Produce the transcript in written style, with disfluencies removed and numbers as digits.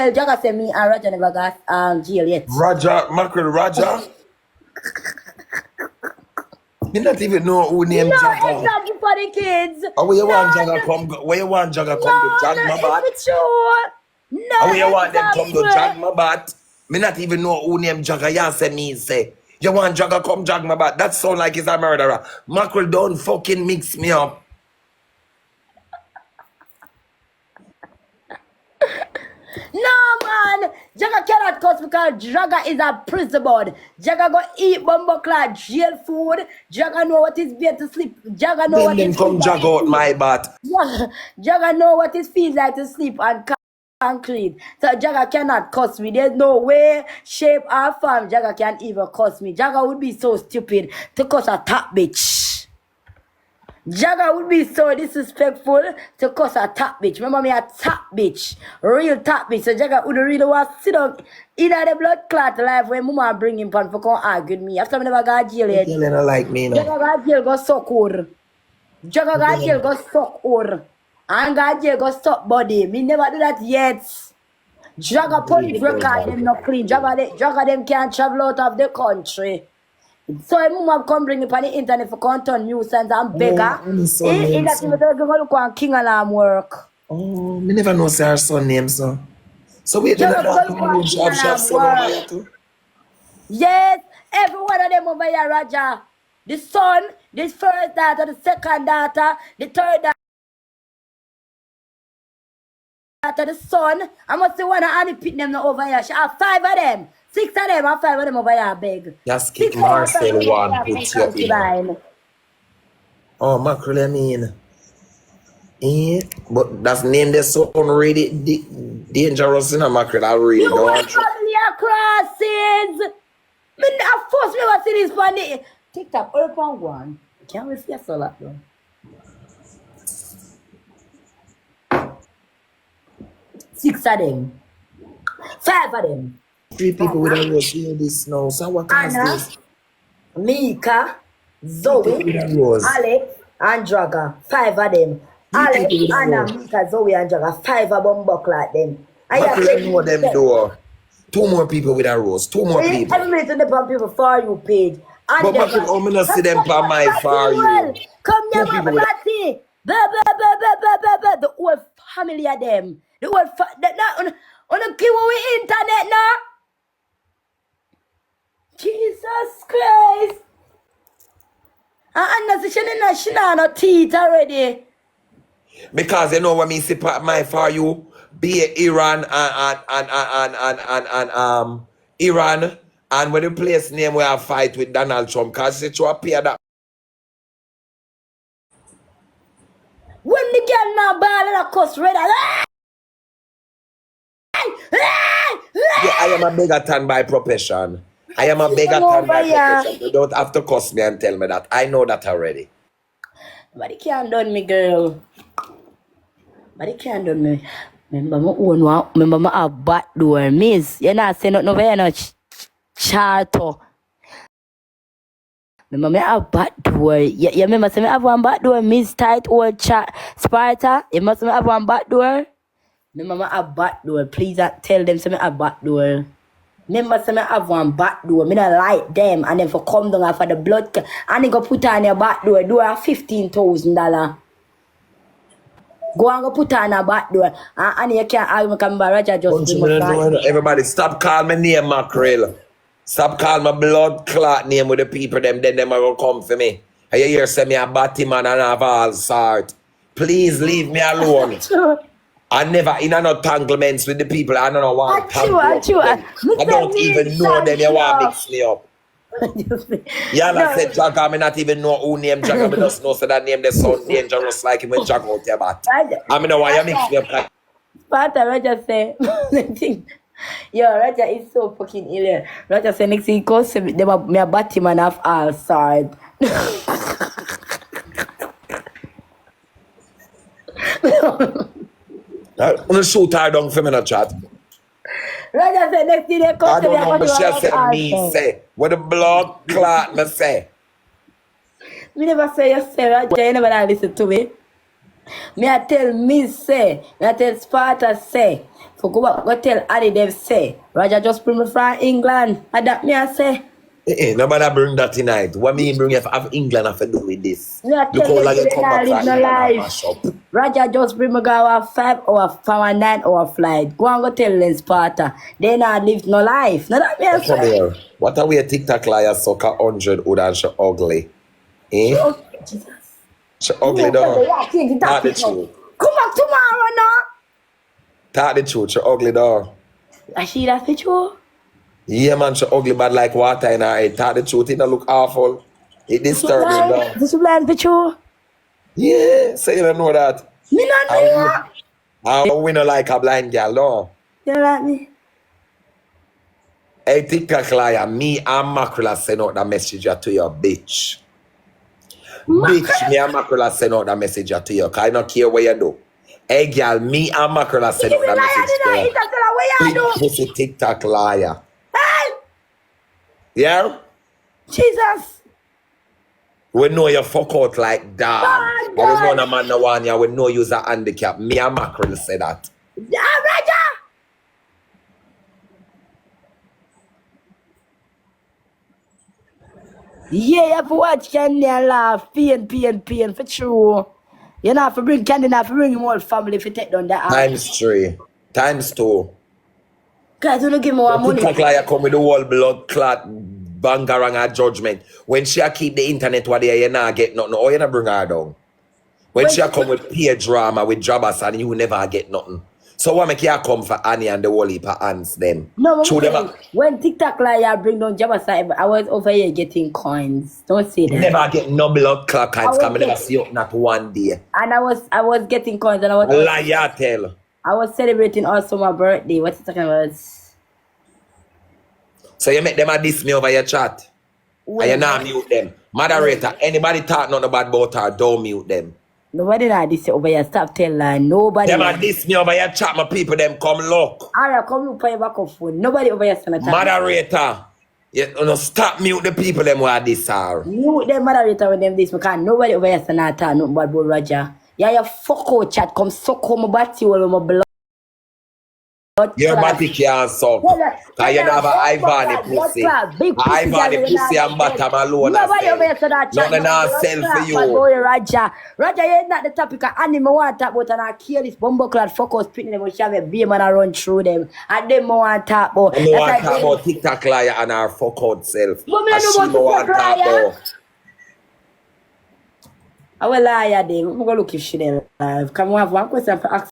Jaga say me and Roger never got jail yet. Roger, Mackerel Roger. Me not even know who named Jaga. No, exactly for the kids. Where you want Jaga come? Where you want Jaga come to Jag my bat? It's true. No, Where you want them come to Jag my bat? Me not even know who named Jaga. You say me say. You want Jaga come Jag my bat? That sound like he's a murderer. Mackerel, don't fucking mix me up. No, man. Jaga cannot cuss because Jaga is a prison board. Jaga go eat bumbleclad jail food. Jaga know what is better to sleep. Jaga know what Then is come Jag out my bat. Jaga know what it feels like to sleep and clean. So Jaga cannot cuss me. There's no way, shape, or form Jaga can even cuss me. Jaga would be so stupid to cuss a top bitch. Jaga would be so disrespectful to cuss a top bitch. Remember me a top bitch. Real top bitch. So Jaga would really want to sit down in the blood clot life when mama bring him for come argue with me. After me never got jail yet. You don't like me, no. Jaga got jail go suck her. Jaga got jail go suck her. And got jail go suck body. Me never do that yet. Jaga police record them not clean. Jaga them can't travel out of the country. So mama come bring it on the internet for content nuisance and beggar. Is that even go look on King Alarm work? Oh, me never know say her son name, so. So we Jaga don't go know on she King have Alarm son over here work. too. Yes, every one of them over here, Raja. The son, the first daughter, the second daughter, the third daughter, the son. I must say one of Annie pick them over here. She have 5 of them. 6 of them and 5 of them over here beg. Just kick Marcel one, put you in. Oh, Mackerel, I mean. But that's name the son really dangerous in a Mackerel. I really You don't want want to. family crosses. Of course, we will see this for the TikTok. All upon one. Can't we see a lot though? Six of them. 5 of them. 3 people with a rose hear this now. So what can Anna, this? Mika, With Zoe, a rose. Alex, and Draga. 5 of them. Alex, people with a Anna, rose. Mika, Zoe, and Draga. 5 of them buck like them. And Mackerel, I know them door. 2 more people with a rose. 2 more people. every minute on the pump people for you page. And But them- Mackerel, how me not see them for my for you? Come here, Two people Mama with- Batty. The whole family of them. The whole on the give away internet now. Jesus Christ. And she no teeth already. Because you know what me see my for you, be it Iran and Iran, and when the place name we have fight with Donald Trump, cause it will appear that When the girl now ball and a cuss red. yeah, I am a beggarton by profession. I am a beggarton over by here. profession. You don't have to cuss me and tell me that. I know that already. But it can't done me, girl. But it can't done me. Remember my own one. Remember my have back door, miss. You're not saying nothing over here, no charter. Remember me have back door. You remember say me have one back door, miss tight old Sparta. You must have one back door. Remember me have back door. Please tell them say me have back door. Remember say me have one back door. Me not like them and then for come down for the blood and they go put on your back door. Do a $15,000. Go and go put on a back door. And you can't argue come by Roger just Everybody stop calling my name Mackerel. Stop calling my blood clot name with the people them, then them are gonna come for me. And you hear say me a batty man and have all sort. Please leave me alone. I never in no entanglements with the people. I don't know why. I don't even know them. You want to mix me up. Yeah, I said Jaga. I not even know who name Jaga. I just know so that name the sound dangerous like him when Jaga out your bat. I mean, why you mix me up? Sparta, Roger say, yo, Roger is so fucking ill. Roger say next thing goes to me a batty man of all side. I'm gonna shoot her down for me in a chat. Roger say next thing they come I to me don't know, but she a said me say. What the blood clot me say. Me never say you say, Roger, you never listen to me. Me I tell me say, me I tell Sparta say, So go tell Addy them say, Roger just bring me from England. And that me I say. Nobody bring that tonight. What me bring if have England have to do with this? Me I Look tell how them long you they come can't back live from no England and life. mash up. Roger just bring me go a 5 hour, 9 hour flight. Go and go tell them Sparta. They not live no life. No that me I Come say. here. What are we a TikTok liar sucker 100 would and she ugly? Eh? Oh, Jesus. She ugly You dog. better change the Talk the topic now. truth. Come back tomorrow now. Talk the truth. She ugly dog. I see that picture. Yeah man, she ugly bad like water in her head. Talk the truth. It don't look awful. It disturbing dog. This is blind picture. Yeah, so you don't know that. Me not know. How we not like a blind girl, no. You don't like me? Hey, TikTok liar, me and Mackerel send out that message to your bitch. Bitch, me and Mackerel send out that message to you, because I don't care what you do. Hey, girl, me and Mackerel send out that message to you. Big pussy TikTok liar. Hey! Yeah? Jesus! We know you fuck out like dog. Oh, I was one a man no one ya, we know you's a handicap. Me and Mackerel say that. Roger! Yeah, you have to watch Candy and laugh. Pain for true. You not have to bring Candy, not have to bring him whole family if you take down that house. Times 3. Times 2. Guys, you don't give me one money. TikTok liar come with the whole blood clot bangarang her judgment. When she a keep the internet what there, you not get nothing. Or you not bring her down. When she a come with peer drama with jobbers and you never get nothing. So what make you come for Annie and the whole heap of ants them? No, Show them a- when TikTok liar bring down Jabba Side, I was over here getting coins. Don't say that. never get no blood clot kinds I come was never get- see you not one day. And I was getting coins and Liar tell. I was celebrating also my birthday. What you talking about? So you make them a diss me over your chat. And you not mute them. Moderator, anybody talk nothing about her, don't mute them. Nobody like this over here. Stop telling. Nobody. Them a diss me over your chat, my people, them come look. Alright, come look for your back of phone. Nobody over here stand a Moderator, you know, stop mute the people them who are this are. Mute them moderator with them this because nobody over here stand a talk nothing about Roger. Yeah, you fuck out chat. Come suck home my body with my blood. Your body can't suck. Because you have a Ivan pussy. Ivan the pussy and bottom alone. Nobody over here stand a chat. Nothing not sell for you. Roger, you're not the topic of animal want to talk about and I kill this bumbleclad fuck us picking them with shove be man and run through them. And them want to talk about. And you want to talk about TikTok liar and her fuck out self. But me And don't she know about don't want to TikTok talk liar. about. I will lie there. I'm going to look if she there live. Come on, have one question for ask